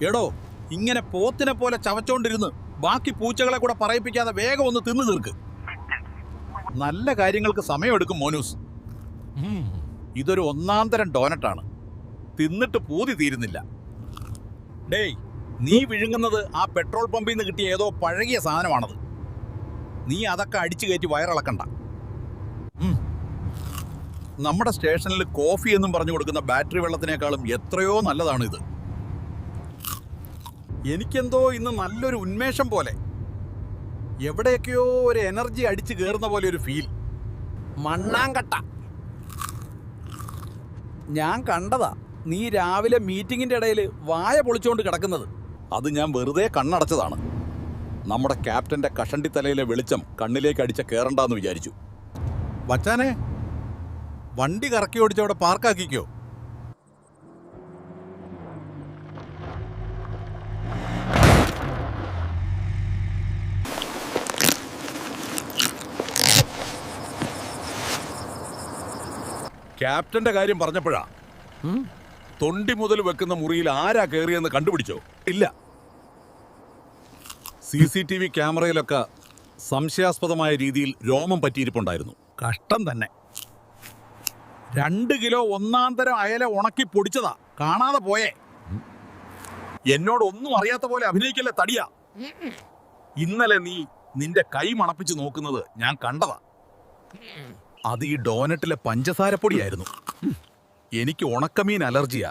എടോ, ഇങ്ങനെ പോത്തിനെ പോലെ ചവച്ചോണ്ടിരുന്ന് ബാക്കി പൂച്ചകളെ കൂടെ പറയിപ്പിക്കാതെ വേഗം ഒന്ന് തിന്നു തീർക്ക്. നല്ല കാര്യങ്ങൾക്ക് സമയമെടുക്കും മോനൂസ്. ഇതൊരു ഒന്നാന്തരം ഡോനറ്റാണ്. തിന്നിട്ട് പൂതി തീരുന്നില്ല. ഡേയ്, നീ വിഴുങ്ങുന്നത് ആ പെട്രോൾ പമ്പിൽ നിന്ന് കിട്ടിയ ഏതോ പഴകിയ സാധനമാണത്. നീ അതൊക്കെ അടിച്ചു കയറ്റി വയറിളക്കണ്ട. നമ്മുടെ സ്റ്റേഷനിൽ കോഫി എന്നും പറഞ്ഞു കൊടുക്കുന്ന ബാറ്ററി വെള്ളത്തിനേക്കാളും എത്രയോ നല്ലതാണ് ഇത്. എനിക്കെന്തോ ഇന്ന് നല്ലൊരു ഉന്മേഷം പോലെ, എവിടെയൊക്കെയോ ഒരു എനർജി അടിച്ചു കയറുന്ന പോലെ ഒരു ഫീൽ. മണ്ണാങ്കട്ട, ഞാൻ കണ്ടതാ നീ രാവിലെ മീറ്റിങ്ങിന്റെ ഇടയിൽ വായ പൊളിച്ചുകൊണ്ട് കിടക്കുന്നത്. അത് ഞാൻ വെറുതെ കണ്ണടച്ചതാണ്. നമ്മുടെ ക്യാപ്റ്റന്റെ കഷണ്ടിത്തലയിലെ വെളിച്ചം കണ്ണിലേക്ക് അടിച്ച കയറണ്ടെന്ന് വിചാരിച്ചു. വച്ചാനെ, വണ്ടി കറക്കി ഓടിച്ചവിടെ പാർക്കാക്കിക്കോ. ക്യാപ്റ്റന്റെ കാര്യം പറഞ്ഞപ്പോഴാ, തൊണ്ടി മുതൽ വെക്കുന്ന മുറിയിൽ ആരാ കയറിയെന്ന് കണ്ടുപിടിച്ചോ? ഇല്ല. CCTV ക്യാമറയിലൊക്കെ സംശയാസ്പദമായ രീതിയിൽ രോമം പറ്റിയിരിപ്പുണ്ടായിരുന്നു. കഷ്ടം തന്നെ. 2 കിലോ ഒന്നാന്തരം അയല ഉണക്കി പൊടിച്ചതാ. കാണാതെ പോയേ. എന്നോട് ഒന്നും അറിയാത്ത പോലെ അഭിനയിക്കല്ലേ തടിയാ. ഇന്നലെ നീ നിന്റെ കൈ മണപ്പിച്ച് നോക്കുന്നത് ഞാൻ കണ്ടതാ. അത് ഈ ഡോനറ്റിലെ പഞ്ചസാരപ്പൊടിയായിരുന്നു. എനിക്ക് ഉണക്കമീൻ അലർജിയാ.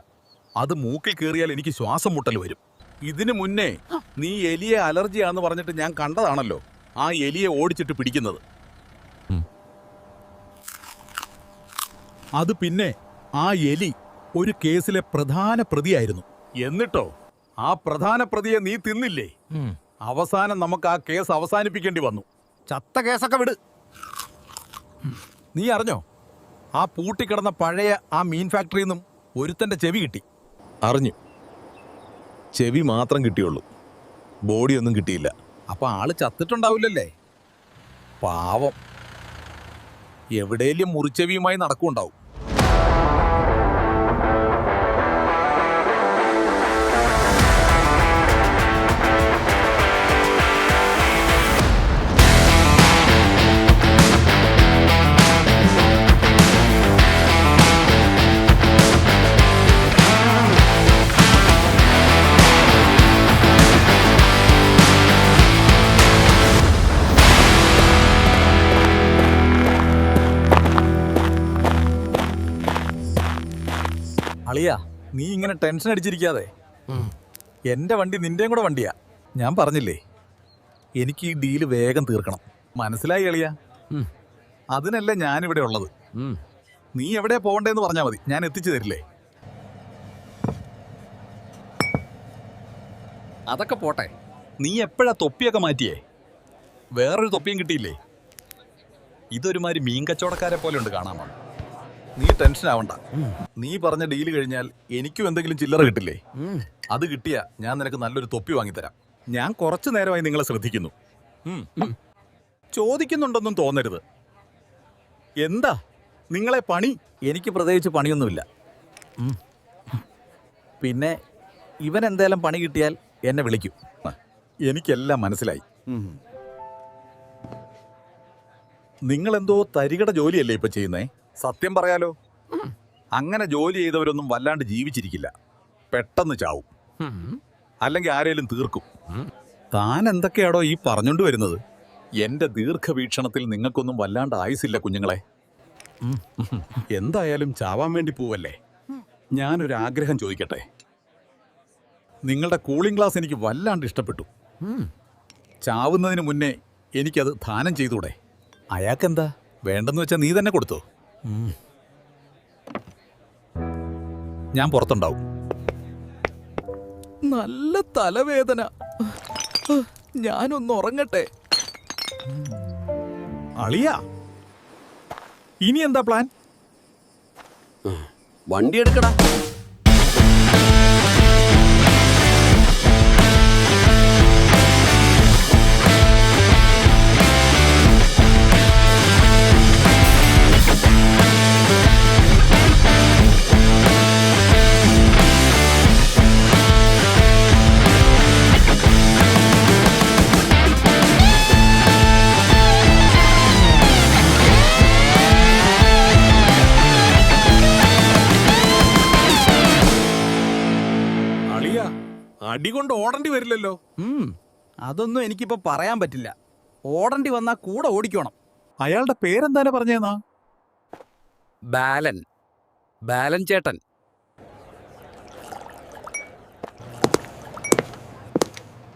അത് മൂക്കിൽ കയറിയാൽ എനിക്ക് ശ്വാസം മുട്ടൽ വരും. ഇതിനു മുന്നേ നീ എലിയെ അലർജിയാന്ന് പറഞ്ഞിട്ട് ഞാൻ കണ്ടതാണല്ലോ ആ എലിയെ ഓടിച്ചിട്ട് പിടിക്കുന്നത്. അത് പിന്നെ ആ എലി ഒരു കേസിലെ പ്രധാന പ്രതിയായിരുന്നു. എന്നിട്ടോ ആ പ്രധാന പ്രതിയെ നീ തിന്നില്ലേ? അവസാനം നമുക്ക് ആ കേസ് അവസാനിപ്പിക്കേണ്ടി വന്നു. ചത്ത കേസൊക്കെ വിട്. നീ അറിഞ്ഞോ, ആ പൂട്ടിക്കിടന്ന പഴയ ആ മീൻ ഫാക്ടറിയിൽ നിന്നും ഒരുത്തന്റെ ചെവി കിട്ടി. അറിഞ്ഞു. ചെവി മാത്രം കിട്ടിയുള്ളൂ, ബോഡിയൊന്നും കിട്ടിയില്ല. അപ്പൊ ആള് ചത്തിട്ടുണ്ടാവില്ലല്ലേ? പാവം. എവിടെയും മുറിച്ചെവിയുമായി നടക്കുന്നുണ്ടാവും. അളിയാ, നീ ഇങ്ങനെ ടെൻഷൻ അടിച്ചിരിക്കാതെ. എന്റെ വണ്ടി നിന്റെയും കൂടെ വണ്ടിയാ. ഞാൻ പറഞ്ഞില്ലേ, എനിക്ക് ഈ ഡീല് വേഗം തീർക്കണം. മനസ്സിലായി അളിയാ? അതിനല്ലേ ഞാനിവിടെ ഉള്ളത്. നീ എവിടെയാ പോകണ്ടേന്ന് പറഞ്ഞാൽ മതി, ഞാൻ എത്തിച്ചു തരില്ലേ. അതൊക്കെ പോട്ടെ, നീ എപ്പോഴാ തൊപ്പിയൊക്കെ മാറ്റിയേ? വേറൊരു തൊപ്പിയും കിട്ടിയില്ലേ? ഇതൊരുമാതിരി മീൻ കച്ചവടക്കാരെ പോലെ ഉണ്ട് കാണാമോ. നീ ടെൻഷൻ ആവണ്ട. നീ പറഞ്ഞ ഡീല് കഴിഞ്ഞാൽ എനിക്കും എന്തെങ്കിലും ചില്ലറ കിട്ടില്ലേ? അത് കിട്ടിയാ ഞാൻ നിനക്ക് നല്ലൊരു തൊപ്പി വാങ്ങിത്തരാം. ഞാൻ കുറച്ചു നേരമായി നിങ്ങളെ ശ്രദ്ധിക്കുന്നു. ചോദിക്കുന്നുണ്ടെന്നും തോന്നരുത്. എന്താ നിങ്ങളെ പണി? എനിക്ക് പ്രത്യേകിച്ച് പണിയൊന്നുമില്ല. പിന്നെ ഇവൻ എന്തേലും പണി കിട്ടിയാൽ എന്നെ വിളിക്കും. എനിക്കെല്ലാം മനസ്സിലായി. നിങ്ങളെന്തോ തരികട ജോലിയല്ലേ ഇപ്പൊ ചെയ്യുന്നേ? സത്യം പറയാലോ, അങ്ങനെ ജോലി ചെയ്തവരൊന്നും വല്ലാണ്ട് ജീവിച്ചിരിക്കില്ല. പെട്ടെന്ന് ചാവും, അല്ലെങ്കിൽ ആരേലും തീർക്കും. താൻ എന്തൊക്കെയാടോ ഈ പറഞ്ഞുകൊണ്ട് വരുന്നത്? എന്റെ ദീർഘവീക്ഷണത്തിൽ നിങ്ങൾക്കൊന്നും വല്ലാണ്ട് ആയുസില്ല കുഞ്ഞുങ്ങളെ. എന്തായാലും ചാവാൻ വേണ്ടി പോവല്ലേ. ഞാനൊരു ആഗ്രഹം ചോദിക്കട്ടെ? നിങ്ങളുടെ കൂളിംഗ് ഗ്ലാസ് എനിക്ക് വല്ലാണ്ട് ഇഷ്ടപ്പെട്ടു. ചാവുന്നതിന് മുന്നേ എനിക്കത് ദാനം ചെയ്തൂടെ? അയാൾക്കെന്താ വേണ്ടെന്ന് വെച്ചാൽ നീ തന്നെ കൊടുത്തോ. ഞാൻ പുറത്തുണ്ടാവും. നല്ല തലവേദന, ഞാനൊന്ന് ഉറങ്ങട്ടെ. അളിയാ, ഇനി എന്താ പ്ലാൻ? വണ്ടി എടുക്കടാ. അടികൊണ്ട് ഓടേണ്ടി വരില്ലല്ലോ. അതൊന്നും എനിക്കിപ്പോ പറയാൻ പറ്റില്ല. ഓടേണ്ടി വന്നാ കൂടെ ഓടിക്കണം. അയാളുടെ പേരെന്താനെ പറഞ്ഞേന്നാ? ബാലൻ ചേട്ടൻ.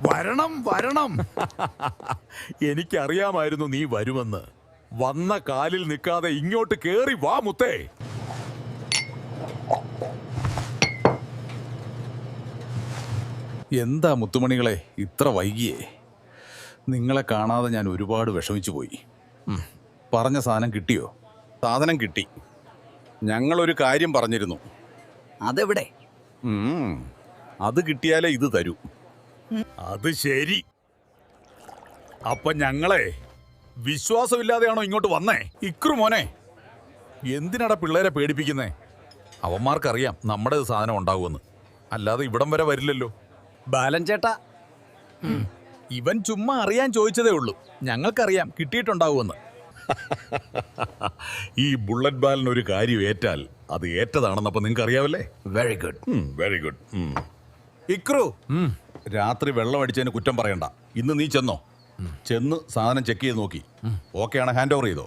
വരണം വരണം. എനിക്കറിയാമായിരുന്നു നീ വരുമെന്ന്. വന്ന കാലിൽ നിൽക്കാതെ ഇങ്ങോട്ട് കേറി വാ മുത്തേ. എന്താ മുത്തുമണികളെ ഇത്ര വൈകിയേ? നിങ്ങളെ കാണാതെ ഞാൻ ഒരുപാട് വിഷമിച്ചു പോയി. പറഞ്ഞ സാധനം കിട്ടിയോ? സാധനം കിട്ടി. ഞങ്ങളൊരു കാര്യം പറഞ്ഞിരുന്നു. അതെവിടെ? അത് കിട്ടിയാലേ ഇത് തരൂ. അത് ശരി. അപ്പൊ ഞങ്ങളെ വിശ്വാസമില്ലാതെയാണോ ഇങ്ങോട്ട് വന്നേ? ഇക്രു മോനെ, എന്തിനാടാ പിള്ളേരെ പേടിപ്പിക്കുന്നേ? അവന്മാർക്കറിയാം നമ്മുടെ സാധനം ഉണ്ടാകുമെന്ന്. അല്ലാതെ ഇവിടം വരെ വരില്ലല്ലോ. ബാലൻ ചേട്ടാ, ഇവൻ ചുമ്മാ അറിയാൻ ചോദിച്ചതേ ഉള്ളൂ. ഞങ്ങൾക്കറിയാം കിട്ടിയിട്ടുണ്ടാവുമെന്ന്. ഈ ബുള്ളറ്റ് ബാലിന് ഒരു കാര്യം ഏറ്റാൽ അത് ഏറ്റതാണെന്നപ്പോ നിങ്ങൾക്ക് അറിയാവല്ലേ? Very good, very good. ഇക്രു. രാത്രി വെള്ളം അടിച്ചതിന് കുറ്റം പറയണ്ട. ഇന്ന് നീ ചെന്നോ, ചെന്ന് സാധനം ചെക്ക് ചെയ്ത് നോക്കി. ഓക്കെ ആണ്, ഹാൻഡ് ഓവർ ചെയ്തോ.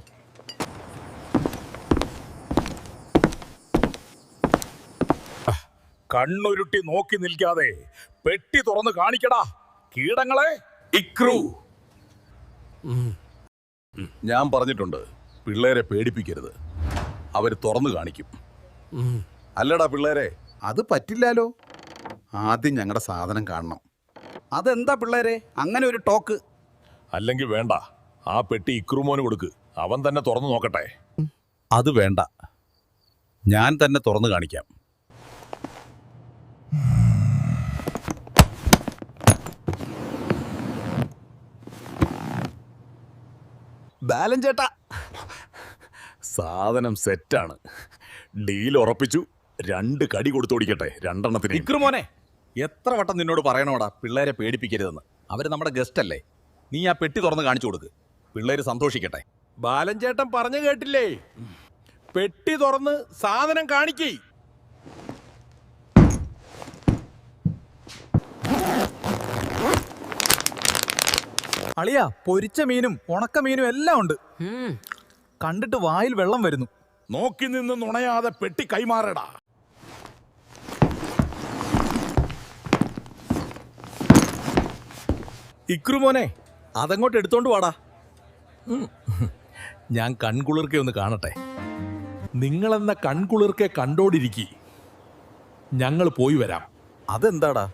കണ്ണുരുട്ടി നോക്കി നിൽക്കാതെ പെട്ടി തുറന്ന് കാണിക്കടാ കീടങ്ങളെ. ഇക്രു, ഞാൻ പറഞ്ഞിട്ടുണ്ട്, പിള്ളേരെ പേടിപ്പിക്കരുത്. അവര് തുറന്നു കാണിക്കും. അല്ലടാ പിള്ളേരെ, അത് പറ്റില്ലാലോ. ആദ്യം ഞങ്ങളുടെ സാധനം കാണണം. അതെന്താ പിള്ളേരെ അങ്ങനെ ഒരു ടോക്ക്? അല്ലെങ്കിൽ വേണ്ട, ആ പെട്ടി ഇക്രുമോന് കൊടുക്ക്. അവൻ തന്നെ തുറന്നു നോക്കട്ടെ. അത് വേണ്ട, ഞാൻ തന്നെ തുറന്നു കാണിക്കാം. ബാലൻ ചേട്ടാ, സാധനം സെറ്റാണ്. ഡീൽ ഉറപ്പിച്ചു. 2 കടി കൊടുത്തോടിക്കട്ടെ, 2 എണ്ണത്തിന്. ഇക്രുമോനെ, എത്ര വട്ടം നിന്നോട് പറയണോടാ പിള്ളേരെ പേടിപ്പിക്കരുതെന്ന്? അവര് നമ്മുടെ ഗസ്റ്റ് അല്ലേ. നീ ആ പെട്ടി തുറന്ന് കാണിച്ചു കൊടുക്ക്. പിള്ളേര് സന്തോഷിക്കട്ടെ. ബാലൻ ചേട്ടൻ പറഞ്ഞു കേട്ടില്ലേ? പെട്ടി തുറന്ന് സാധനം കാണിക്കേ. അളിയാ, പൊരിച്ച മീനും ഉണക്കമീനും എല്ലാം ഉണ്ട്. കണ്ടിട്ട് വായിൽ വെള്ളം വരുന്നു. നോക്കി നിന്ന് നുണയാതെ പെട്ടി കൈമാറടാ. ഇക്രുമോനെ, അതങ്ങോട്ട് എടുത്തോണ്ട് വാടാ. ഞാൻ കൺകുളിർക്കെ ഒന്ന് കാണട്ടെ. നിങ്ങളെന്ന കൺകുളിർക്കെ കണ്ടോടിരിക്കി. ഞങ്ങൾ പോയി വരാം. അതെന്താടാ?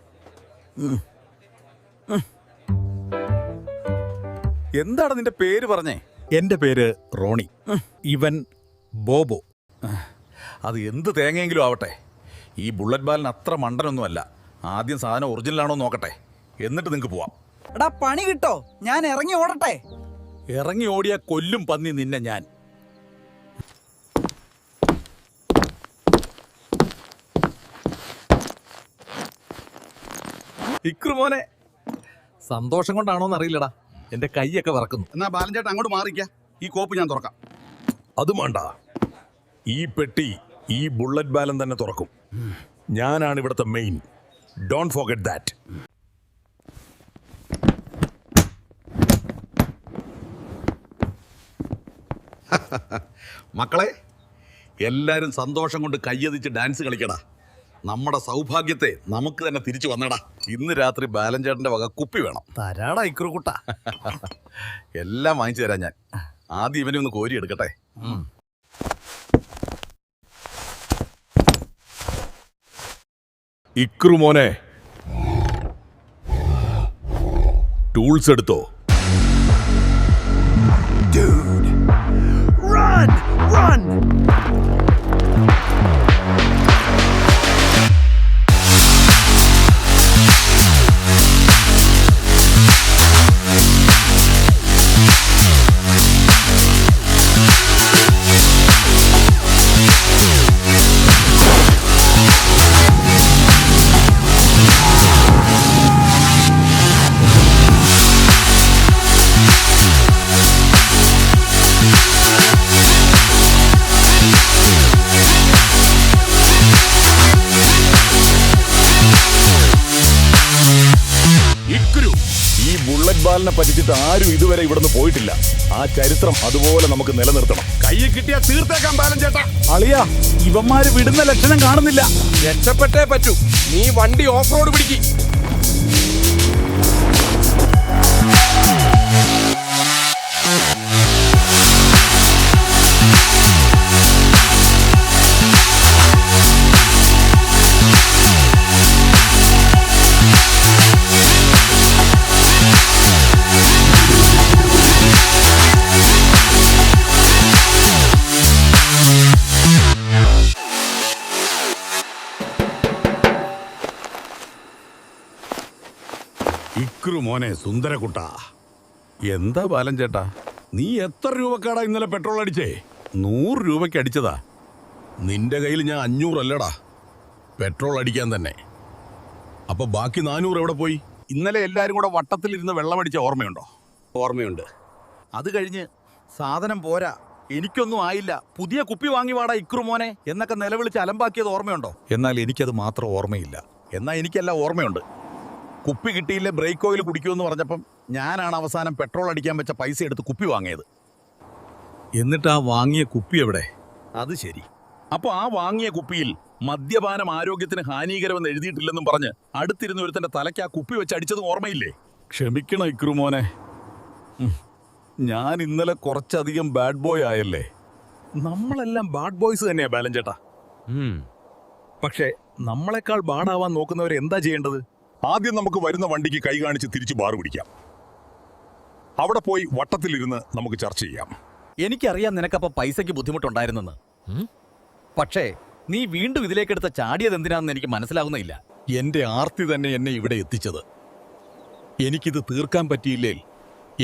എന്താടാ നിന്റെ പേര് പറഞ്ഞേ? എന്റെ പേര് റോണി. ഇവൻ ബോബോ. അത് എന്ത് തേങ്ങയെങ്കിലും ആവട്ടെ. ഈ ബുള്ളറ്റ് ബാലിന് അത്ര മണ്ടനൊന്നുമല്ല. ആദ്യം സാധനം ഒറിജിനലാണോ നോക്കട്ടെ, എന്നിട്ട് നിങ്ങൾക്ക് പോവാം. എടാ, പണി കിട്ടോ? ഞാൻ ഇറങ്ങി ഓടട്ടെ? ഇറങ്ങി ഓടിയ കൊല്ലും പന്നി നിന്നെ ഞാൻ. ഇക്രുമോനെ, സന്തോഷം കൊണ്ടാണോന്ന് അറിയില്ലടാ, എന്റെ കൈയൊക്കെ വിറക്കുന്നു. എന്നാ ബാലൻ ചേട്ടൻ അങ്ങോട്ട് മാറിക്ക. ഈ കോപ്പ് ഞാൻ തുറക്കാം. അതും വേണ്ട. ഈ പെട്ടി ഈ ബുള്ളറ്റ് ബാലൻ തന്നെ തുറക്കും. ഞാനാണ് ഇവിടുത്തെ മെയിൻ. Don't forget that. മക്കളെ, എല്ലാരും സന്തോഷം കൊണ്ട് കയ്യതിച്ച് ഡാൻസ് കളിക്കടാ. നമ്മുടെ സൗഭാഗ്യത്തെ നമുക്ക് തന്നെ തിരിച്ചു വന്നടാ. ഇന്ന് രാത്രി ബാലൻ ചേട്ടന്റെ വക കുപ്പി വേണം. തരാടാ ഇക്രുകുട്ട. എല്ലാം വാങ്ങിച്ചു തരാം ഞാൻ. ആദ്യം ഇവനെ ഒന്ന് കോരി എടുക്കട്ടെ. ഇക്രുമോനെ, ടൂൾസ് എടുത്തോ. ഇക്രു, ഈ ബുള്ളറ്റ് ബാലിനെ പറ്റിച്ചിട്ട് ആരും ഇതുവരെ ഇവിടുന്ന് പോയിട്ടില്ല. ആ ചരിത്രം അതുപോലെ നമുക്ക് നിലനിർത്തണം. കയ്യിൽ കിട്ടിയാ തീർത്തേക്കാൻ ബാലൻ ചേട്ടാ. അളിയ, ഇവന്മാര് വിടുന്ന ലക്ഷണം കാണുന്നില്ല. രക്ഷപ്പെട്ടേ പറ്റൂ. നീ വണ്ടി ഓഫ് റോഡ് പിടിക്ക്. ഇക്രു മോനെ സുന്ദരക്കുട്ടാ, എന്താ ബാലൻ ചേട്ടാ, നീ എത്ര രൂപക്കാടാ ഇന്നലെ പെട്രോൾ അടിച്ചേ? 100 രൂപയ്ക്ക് അടിച്ചതാ. നിന്റെ കയ്യിൽ ഞാൻ 500 അല്ലടാ പെട്രോൾ അടിക്കാൻ തന്നെ. അപ്പൊ ബാക്കി 400 എവിടെ പോയി? ഇന്നലെ എല്ലാരും കൂടെ വട്ടത്തിലിരുന്ന് വെള്ളമടിച്ച ഓർമ്മയുണ്ടോ? ഓർമ്മയുണ്ട്. അത് കഴിഞ്ഞ് സാധനം പോരാ, എനിക്കൊന്നും ആയില്ല, പുതിയ കുപ്പി വാങ്ങി വാടാ ഇക്രു മോനെ എന്നൊക്കെ നിലവിളിച്ച് അലമ്പാക്കിയത് ഓർമ്മയുണ്ടോ? എന്നാൽ എനിക്കത് മാത്രം ഓർമ്മയില്ല. എന്നാ എനിക്കെല്ലാം ഓർമ്മയുണ്ട്. കുപ്പി കിട്ടിയില്ലേ ബ്രേക്ക് ഓയിൽ കുടിക്കുമെന്ന് പറഞ്ഞപ്പം ഞാനാണ് അവസാനം പെട്രോൾ അടിക്കാൻ വെച്ച പൈസ എടുത്ത് കുപ്പി വാങ്ങിയത്. എന്നിട്ട് ആ വാങ്ങിയ കുപ്പി എവിടെ? അത് ശരി. അപ്പൊ ആ വാങ്ങിയ കുപ്പിയിൽ മദ്യപാനം ആരോഗ്യത്തിന് ഹാനികരമെന്ന് എഴുതിയിട്ടില്ലെന്നും പറഞ്ഞ് അടുത്തിരുന്ന ഒരുത്തന്റെ തലയ്ക്ക് ആ കുപ്പി വെച്ച് അടിച്ചതും ഓർമ്മയില്ലേ? ക്ഷമിക്കണം ഇക്രു മോനെ, ഞാൻ ഇന്നലെ കുറച്ചധികം ബാഡ് ബോയ് ആയല്ലേ. നമ്മളെല്ലാം ബാഡ് ബോയ്സ് തന്നെയാ ബാലൻ ചേട്ടാ. പക്ഷേ നമ്മളെക്കാൾ ബാഡാവാൻ നോക്കുന്നവരെ എന്താ ചെയ്യേണ്ടത്? ആദ്യം നമുക്ക് വരുന്ന വണ്ടിക്ക് കൈ കാണിച്ച് തിരിച്ച് ബാർ പിടിക്കാം. അവിടെ പോയി വട്ടത്തിലിരുന്ന് നമുക്ക് ചർച്ച ചെയ്യാം. എനിക്കറിയാം നിനക്കപ്പോ പൈസയ്ക്ക് ബുദ്ധിമുട്ടുണ്ടായിരുന്നെന്ന്. പക്ഷേ നീ വീണ്ടും ഇതിലേക്കെടുത്ത ചാടിയത് എന്തിനാണെന്ന് എനിക്ക് മനസ്സിലാവുന്നില്ല. എന്റെ ആർത്തി തന്നെ എന്നെ ഇവിടെ എത്തിച്ചത്. എനിക്കിത് തീർക്കാൻ പറ്റിയില്ലേ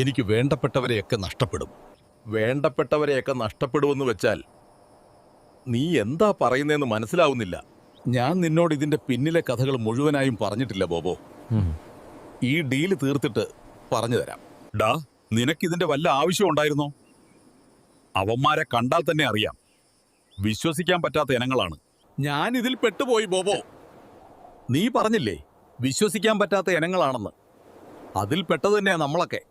എനിക്ക് വേണ്ടപ്പെട്ടവരെയൊക്കെ നഷ്ടപ്പെടും. വേണ്ടപ്പെട്ടവരെയൊക്കെ നഷ്ടപ്പെടുമെന്ന് വെച്ചാൽ നീ എന്താ പറയുന്നതെന്ന് മനസ്സിലാവുന്നില്ല. ഞാൻ നിന്നോട് ഇതിന്റെ പിന്നിലെ കഥകൾ മുഴുവനായും പറഞ്ഞിട്ടില്ല ബോബോ. ഈ ഡീല് തീർത്തിട്ട് പറഞ്ഞു തരാം. ഡാ, നിനക്കിതിന്റെ വല്ല ആവശ്യം ഉണ്ടായിരുന്നോ? അവന്മാരെ കണ്ടാൽ തന്നെ അറിയാം, വിശ്വസിക്കാൻ പറ്റാത്ത ഇനങ്ങളാണ്. ഞാൻ ഇതിൽ പെട്ടുപോയി ബോബോ. നീ പറഞ്ഞില്ലേ വിശ്വസിക്കാൻ പറ്റാത്ത ഇനങ്ങളാണെന്ന്? അതിൽ പെട്ടത് തന്നെയാ നമ്മളൊക്കെ.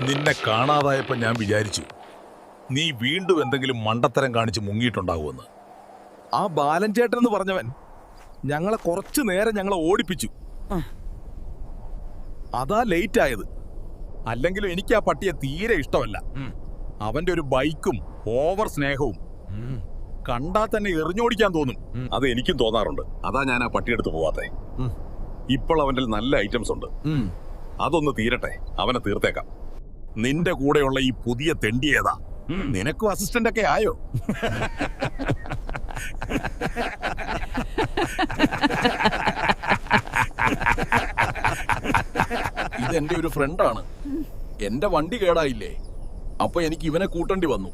നിന്നെ കാണാതായപ്പോൾ ഞാൻ വിചാരിച്ചു നീ വീണ്ടും എന്തെങ്കിലും മണ്ടത്തരം കാണിച്ച് മുങ്ങിയിട്ടുണ്ടാകുമെന്ന്. ആ ബാലൻ ചേട്ടൻ എന്ന് പറഞ്ഞവൻ ഞങ്ങളെ കുറച്ചു നേരം ഞങ്ങളെ ഓടിപ്പിച്ചു. അതാ ലേറ്റ് ആയത്. അല്ലെങ്കിലും എനിക്ക് ആ പട്ടിയെ തീരെ ഇഷ്ടമല്ല. അവന്റെ ഒരു ബൈക്കും ഓവർ സ്നേഹവും കണ്ടാൽ തന്നെ എറിഞ്ഞോടിക്കാൻ തോന്നും. അത് എനിക്കും തോന്നാറുണ്ട്. അതാ ഞാൻ ആ പട്ടിയെടുത്ത് പോവാത്തെ. ഇപ്പോൾ അവന്റെ നല്ല ഐറ്റംസ് ഉണ്ട്. അതൊന്ന് തീരട്ടെ, അവനെ തീർത്തേക്കാം. നിന്റെ കൂടെയുള്ള ഈ പുതിയ തെണ്ടി ഏതാ? നിനക്കും അസിസ്റ്റന്റ് ഒക്കെ ആയോ? ഇതെന്റെ ഒരു ഫ്രണ്ടാണ്. എന്റെ വണ്ടി കേടായില്ലേ, അപ്പൊ എനിക്ക് ഇവനെ കൂട്ടേണ്ടി വന്നു.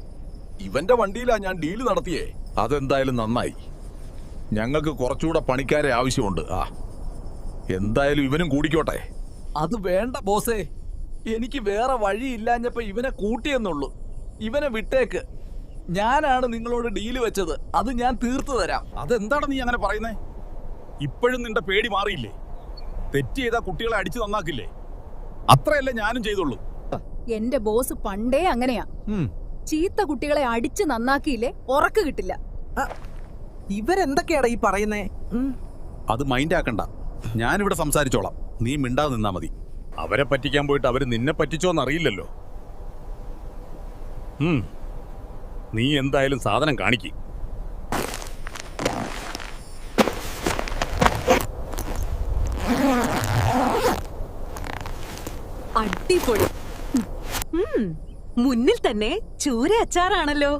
ഇവന്റെ വണ്ടിയിലാ ഞാൻ ഡീല് നടത്തിയേ. അതെന്തായാലും നന്നായി. ഞങ്ങൾക്ക് കുറച്ചുകൂടെ പണിക്കാരെ ആവശ്യമുണ്ട്. എന്തായാലും ഇവനും കൂടിക്കോട്ടെ. അത് വേണ്ട ബോസേ, എനിക്ക് വേറെ വഴിയില്ലാഞ്ഞപ്പോ ഇവനെ കൂട്ടിയെന്നുള്ളൂ. ഇവനെ വിട്ടേക്ക്. ഞാനാണ് നിങ്ങളോട് ഡീല് വെച്ചത്, അത് ഞാൻ തീർത്തു തരാം. അതെന്താണ് നീ അങ്ങനെ പറയുന്നേ? ഇപ്പോഴും നിന്റെ പേടി മാറിയില്ലേ? തെറ്റ് ചെയ്താ കുട്ടികളെ അടിച്ചു നന്നാക്കില്ലേ? അത്രയല്ലേ ഞാനും ചെയ്തുള്ളൂ. എന്റെ ബോസ് പണ്ടേ അങ്ങനെയാ. ചീത്ത കുട്ടികളെ അടിച്ച് നന്നാക്കിയില്ലേ ഉറക്ക് കിട്ടില്ല. ഇവരെന്തൊക്കെയാടാ ഈ പറയുന്നേ? അത് മൈൻഡ് ആക്കണ്ട, ഞാനിവിടെ സംസാരിച്ചോളാം. നീ മിണ്ടാതെ നിന്നാ മതി. അവരെ പറ്റിക്കാൻ പോയിട്ട് അവര് നിന്നെ പറ്റിച്ചോന്നറിയില്ലല്ലോ. നീ എന്തായാലും സാധനം കാണിക്ക്. അടിപൊളി. മുന്നിൽ തന്നെ ചൂര അച്ചാറാണല്ലോ.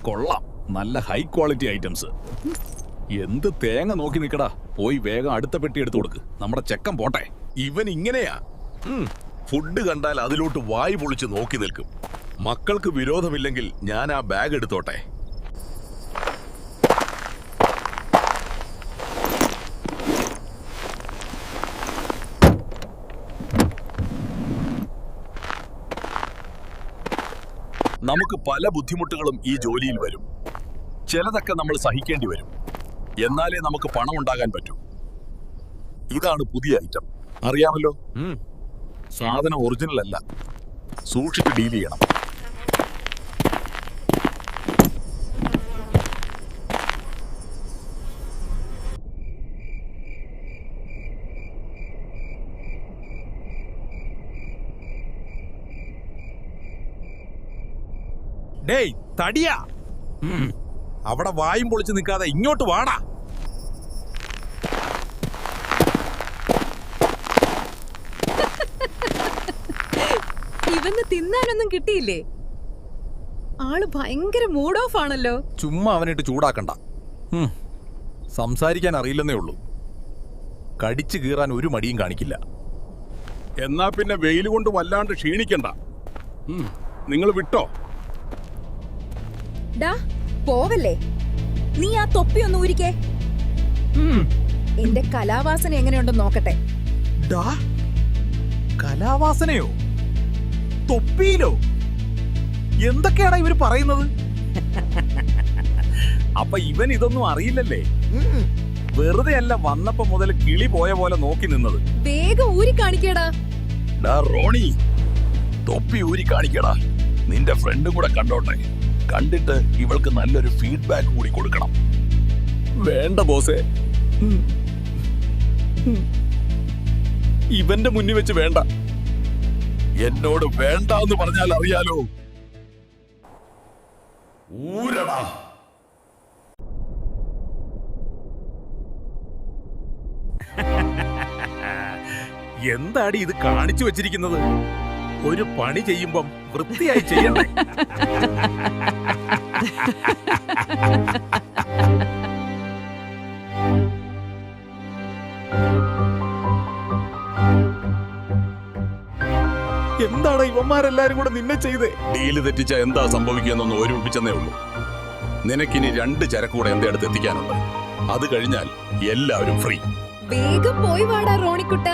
കൊള്ളാം, നല്ല ഹൈ ക്വാളിറ്റി ഐറ്റംസ്. എന്ത് തേങ്ങ നോക്കി നിക്കടാ, പോയി വേഗം അടുത്ത പെട്ടി എടുത്തു കൊടുക്ക്. നമ്മുടെ ചെക്കൻ പോട്ടെ. ഇവൻ ഇങ്ങനെയാ. ഫുഡ് കണ്ടാൽ അതിലോട്ട് വായി പൊളിച്ച് നോക്കി നിൽക്കും. മക്കൾക്ക് വിരോധമില്ലെങ്കിൽ ഞാൻ ആ ബാഗ് എടുത്തോട്ടെ. നമുക്ക് പല ബുദ്ധിമുട്ടുകളും ഈ ജോലിയിൽ വരും. ചിലതൊക്കെ നമ്മൾ സഹിക്കേണ്ടി വരും. എന്നാലേ നമുക്ക് പണം ഉണ്ടാകാൻ പറ്റൂ. ഇതാണ് പുതിയ ഐറ്റം, അറിയാമല്ലോ. സാധനം ഒറിജിനൽ അല്ല, സൂക്ഷിച്ച് ഡീൽ ചെയ്യണം. ഡേയ് തടിയാ, അവിടെ വായും പൊളിച്ച് നിൽക്കാതെ ഇങ്ങോട്ട് വാടാ. ഇവന്ന് തിന്നാനൊന്നും കിട്ടിയില്ലേ? ആള് ഭയങ്കര മൂഡ് ഓഫ് ആണല്ലോ. ചുമ്മാ അവനിട്ട് ചൂടാക്കണ്ട. സംസാരിക്കാൻ അറിയില്ലെന്നേ ഉള്ളൂ. കടിച്ചു കീറാൻ ഒരു മടിയും കാണിക്കില്ല. എന്നാ പിന്നെ വെയിൽ കൊണ്ട് വല്ലാണ്ട് ക്ഷീണിക്കണ്ട. നിങ്ങൾ വിട്ടോ. ഡാ പോവല്ലേ, നീ ആ തൊപ്പി ഒന്ന് ഊരിക്കേ. എന്റെ കലാവാസന എങ്ങനെയുണ്ടെന്ന് നോക്കട്ടെ. ഡാ, കലാവാസനയോ? തൊപ്പിയിലോ? എന്തൊക്കെയാടാ ഇവര് പറയുന്നത്? അപ്പൊ ഇവൻ ഇതൊന്നും അറിയില്ലല്ലേ? വെറുതെ അല്ല വന്നപ്പോ മുതൽ കിളി പോയ പോലെ നോക്കി നിന്നത്. വേഗം ഊരി കാണിക്കേടാ. ഡാ റോണി, തൊപ്പി ഊരി കാണിക്കടാ. നിന്റെ ഫ്രണ്ടും കൂടെ കണ്ടോട്ടെ. കണ്ടിട്ട് ഇവൾക്ക് നല്ലൊരു ഫീഡ്ബാക്ക് കൂടി കൊടുക്കണം. വേണ്ട ബോസേ, ഇവന്റെ മുന്നിൽ വെച്ച് വേണ്ട. എന്നോട് വേണ്ട എന്ന് പറഞ്ഞാൽ അറിയാലോ. ഊരടാ. എന്താടി ഇത് കാണിച്ചു വെച്ചിരിക്കുന്നത്? ഒരു പണി ചെയ്യുമ്പം വൃത്തിയായി ചെയ്യണ്ടേ? എന്താണ് ഇവന്മാരെല്ലാരും കൂടെ നിന്നെ ചെയ്തേ? ഡീല് തെറ്റിച്ച എന്താ സംഭവിക്കുന്നൊന്ന് ഓർമ്മിപ്പിച്ചെന്നേ ഉള്ളൂ. നിനക്കിനി 2 ചരക്ക് കൂടെ എന്റെ അടുത്ത് എത്തിക്കാനുണ്ട്. അത് കഴിഞ്ഞാൽ എല്ലാവരും ഫ്രീ. വേഗം പോയി വാടാ റോണിക്കുട്ട.